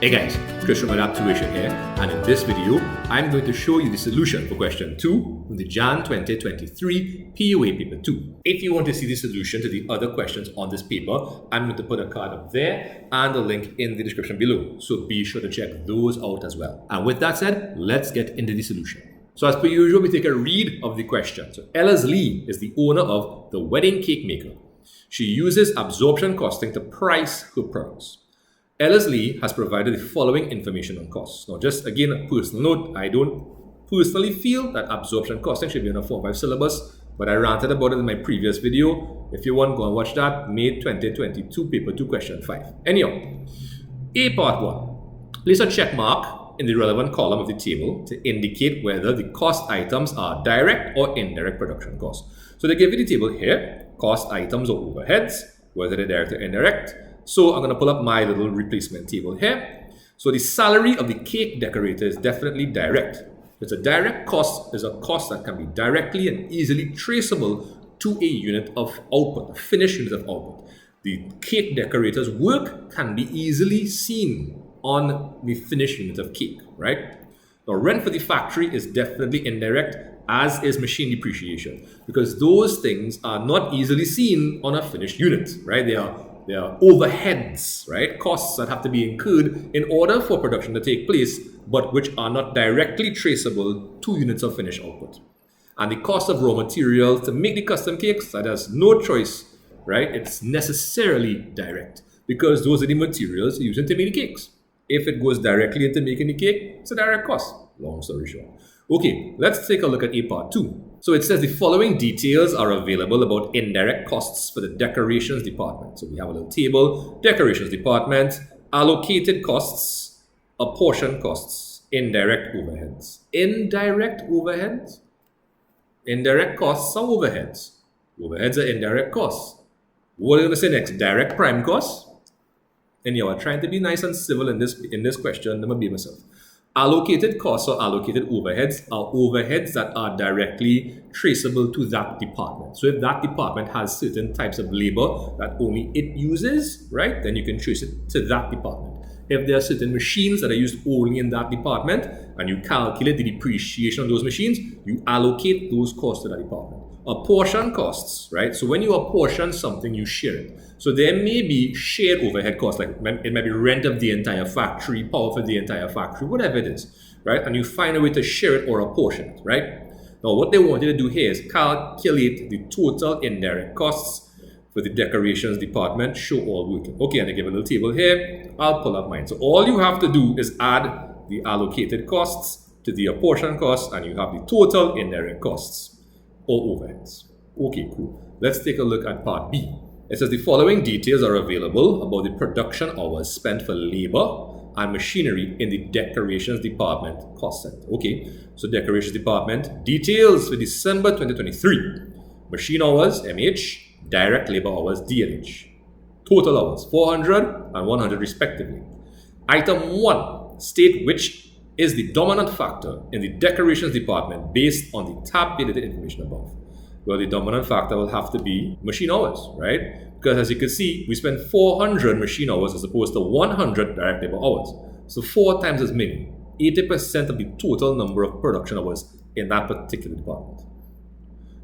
Hey guys, Chris from Adaptation here, and in this video, I'm going to show you the solution for question 2 from the Jan 2023 PoA Paper 2. If you want to see the solution to the other questions on this paper, I'm going to put a card up there and a link in the description below, so be sure to check those out as well. And with that said, let's get into the solution. So as per usual, we take a read of the question. So Ellis Lee is the owner of the wedding cake maker. She uses absorption costing to price her products. Ellis Lee has provided the following information on costs. Now, just again, a personal note, I don't personally feel that absorption costing should be on a Form 5 syllabus, but I ranted about it in my previous video. If you want, go and watch that, May 2022, Paper 2, Question 5. Anyhow, A Part 1. Place a check mark in the relevant column of the table to indicate whether the cost items are direct or indirect production costs. So they give you the table here, cost items or overheads, whether they're direct or indirect. So I'm going to pull up my little replacement table here. So the salary of the cake decorator is definitely direct. It's a direct cost, is a cost that can be directly and easily traceable to a unit of output, a finished unit of output. The cake decorator's work can be easily seen on the finished unit of cake, right? Now, rent for the factory is definitely indirect, as is machine depreciation, because those things are not easily seen on a finished unit, right? They are overheads, right? Costs that have to be incurred in order for production to take place, but which are not directly traceable to units of finished output. And the cost of raw materials to make the custom cakes, that has no choice, right? It's necessarily direct, because those are the materials used to make the cakes. If it goes directly into making the cake, it's a direct cost. Long story short. Okay, let's take a look at A Part 2. So it says the following details are available about indirect costs for the decorations department. So we have a little table, decorations department, allocated costs, apportioned costs, indirect overheads. Indirect overheads? Indirect costs are overheads. Overheads are indirect costs. What are you going to say next? Direct prime costs? And you are trying to be nice and civil in this question. Let me be myself. Allocated costs or allocated overheads are overheads that are directly traceable to that department. So if that department has certain types of labor that only it uses, right, then you can trace it to that department. If there are certain machines that are used only in that department and you calculate the depreciation of those machines, you allocate those costs to that department. Apportion costs, right? So when you apportion something, you share it. So there may be shared overhead costs, like it might be rent of the entire factory, power for the entire factory, whatever it is, right? And you find a way to share it or apportion it, right? Now, what they want you to do here is calculate the total indirect costs for the decorations department, show all working. Okay, and they give a little table here. I'll pull up mine. So all you have to do is add the allocated costs to the apportion costs, and you have the total indirect costs or overheads. Okay, cool. Let's take a look at Part B. It says the following details are available about the production hours spent for labor and machinery in the decorations department cost center. Okay, so decorations department details for December 2023. Machine hours, MH, direct labor hours, DLH. Total hours, 400 and 100 respectively. Item 1, state which is the dominant factor in the decorations department based on the tabulated information above. Well, the dominant factor will have to be machine hours, right? Because as you can see, we spend 400 machine hours as opposed to 100 direct labor hours. So 4 times as many, 80% of the total number of production hours in that particular department.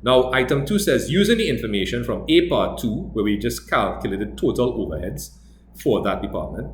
Now, item 2 says, using the information from A Part 2, where we just calculated total overheads for that department,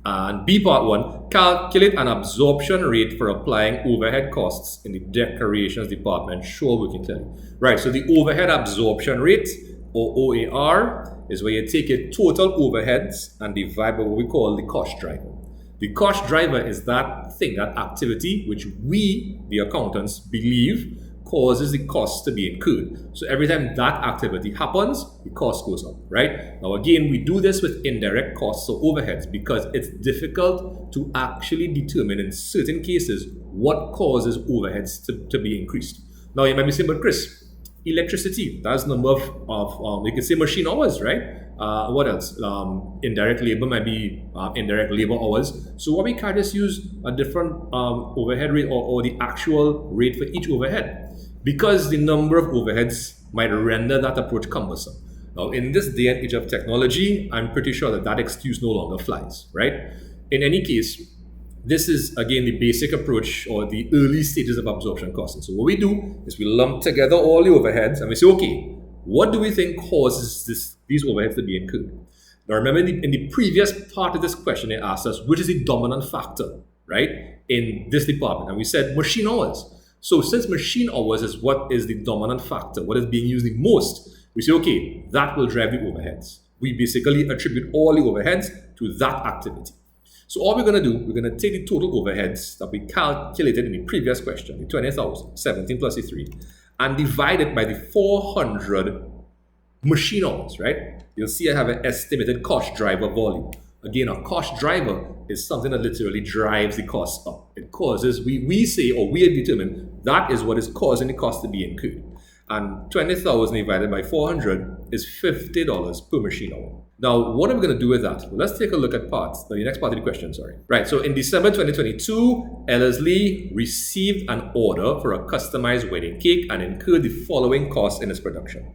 and B Part 1, calculate an absorption rate for applying overhead costs in the decorations department. Show working clearly. Right, so the overhead absorption rate, or OAR, is where you take your total overheads and divide by what we call the cost driver. The cost driver is that thing, that activity, which we, the accountants, believe causes the cost to be incurred. So every time that activity happens, the cost goes up, right? Now again, we do this with indirect costs or overheads because it's difficult to actually determine in certain cases what causes overheads to be increased. Now you might be saying, but Chris, electricity, that's number of you can say machine hours, right? What else? Indirect labor might be indirect labor hours. So what we can just use a different overhead rate or the actual rate for each overhead, because the number of overheads might render that approach cumbersome. Now, in this day and age of technology, I'm pretty sure that excuse no longer flies, right? In any case, this is again the basic approach or the early stages of absorption costing. So what we do is we lump together all the overheads and we say, okay, what do we think causes these overheads to be incurred? Now remember, in the previous part of this question, it asked us which is the dominant factor, right, in this department, and we said machine hours. So since machine hours is what is the dominant factor, what is being used the most, we say, okay, that will drive the overheads. We basically attribute all the overheads to that activity. So all we're going to do, we're going to take the total overheads that we calculated in the previous question, the 20,000, 17 plus the 3, and divide it by the 400 machine hours, right? You'll see I have an estimated cost driver volume. Again, a cost driver is something that literally drives the cost up. It causes, we say, or we have determined, that is what is causing the cost to be incurred. And 20,000 divided by 400 is $50 per machine hour. Now, what are we going to do with that? Well, let's take a look at the next part of the question, sorry. Right, so in December 2022, Ellerslie received an order for a customized wedding cake and incurred the following costs in its production.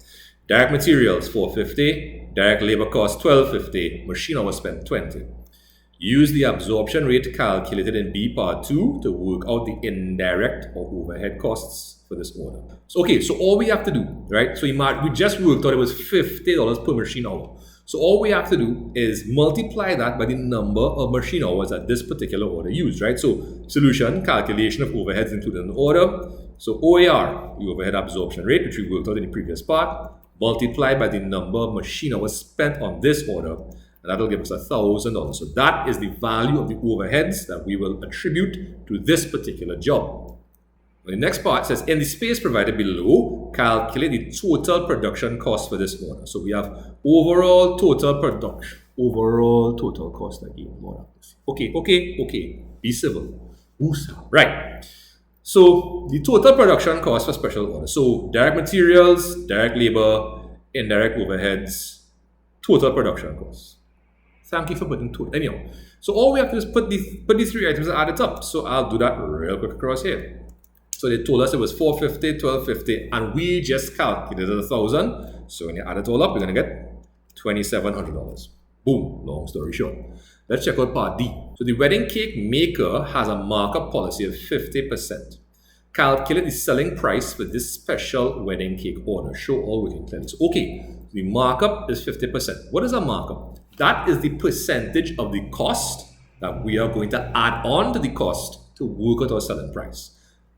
Direct materials, $450. Direct labor cost, $12.50. Machine hours spent, $20. Use the absorption rate calculated in B part 2 to work out the indirect or overhead costs for this order. So, okay, so all we have to do, right? So we just worked out it was $50 per machine hour. So all we have to do is multiply that by the number of machine hours that this particular order used, right? So solution, calculation of overheads included in the order. So OAR, the overhead absorption rate, which we worked out in the previous part, multiplied by the number of machine hours spent on this order, and that'll give us $1,000. So that is the value of the overheads that we will attribute to this particular job. The next part says, in the space provided below, calculate the total production cost for this order. So we have overall total production, overall total cost again. Okay. Be civil. Right. So the total production cost for special order. So direct materials, direct labor, indirect overheads, total production costs. Thank you for putting total. Anyhow, so all we have to do is put these three items and add it up. So I'll do that real quick across here. So they told us it was $450, $1250, and we just calculated $1,000. So when you add it all up, we're going to get $2,700. Boom, long story short. Let's check out part D. So the wedding cake maker has a markup policy of 50%. Calculate the selling price for this special wedding cake order. Show all working clearly. So, okay, the markup is 50%. What is a markup? That is the percentage of the cost that we are going to add on to the cost to work out our selling price.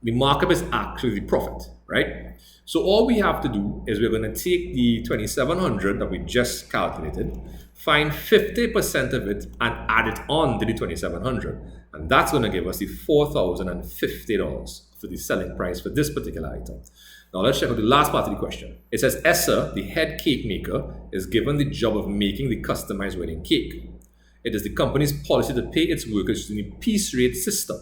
The markup is actually the profit, right? So all we have to do is we're going to take the 2,700 that we just calculated, find 50% of it and add it on to the 2,700. And that's going to give us the $4,050 for the selling price for this particular item. Now let's check out the last part of the question. It says, Esther, the head cake maker, is given the job of making the customized wedding cake. It is the company's policy to pay its workers using the piece rate system.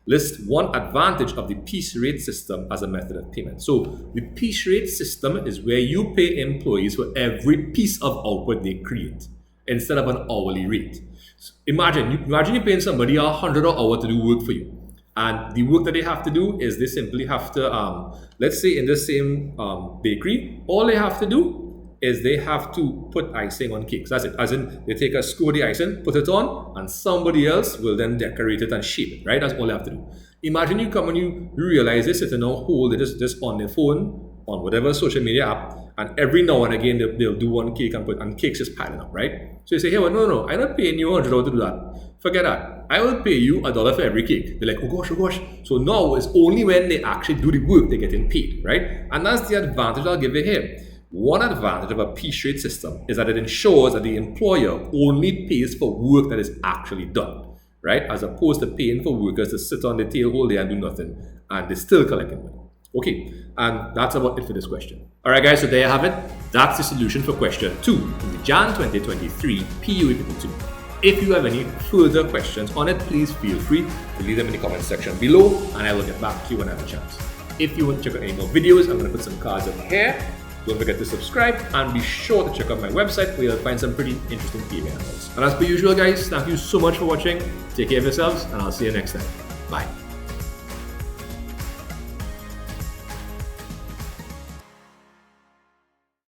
List one advantage of the piece rate system as a method of payment. So the piece rate system is where you pay employees for every piece of output they create instead of an hourly rate. So imagine you're paying somebody $100 an hour to do work for you. And the work that they have to do is they simply have to, let's say in the same bakery, all they have to do is they have to put icing on cakes. That's it. As in, they take score the icing, put it on, and somebody else will then decorate it and shape it, right? That's all they have to do. Imagine you come and you realize they're sitting on hold, they're just on their phone, on whatever social media app, and every now and again they'll do one cake and cakes just piling up, right? So you say, hey, well, no, I'm not paying you $100 to do that. Forget that. I will pay you $1 for every cake. They're like, oh gosh. So now it's only when they actually do the work they're getting paid, right? And that's the advantage I'll give you here. One advantage of a piece rate system is that it ensures that the employer only pays for work that is actually done, right? As opposed to paying for workers to sit on the tail all day and do nothing, and they're still collecting money. Okay, and that's about it for this question. All right, guys, so there you have it. That's the solution for question 2 in the Jan 2023 PoA P2. If you have any further questions on it, please feel free to leave them in the comment section below, and I will get back to you when I have a chance. If you want to check out any more videos, I'm going to put some cards over here. Don't forget to subscribe and be sure to check out my website where you'll find some pretty interesting PoA handouts. And as per usual, guys, thank you so much for watching. Take care of yourselves, and I'll see you next time. Bye.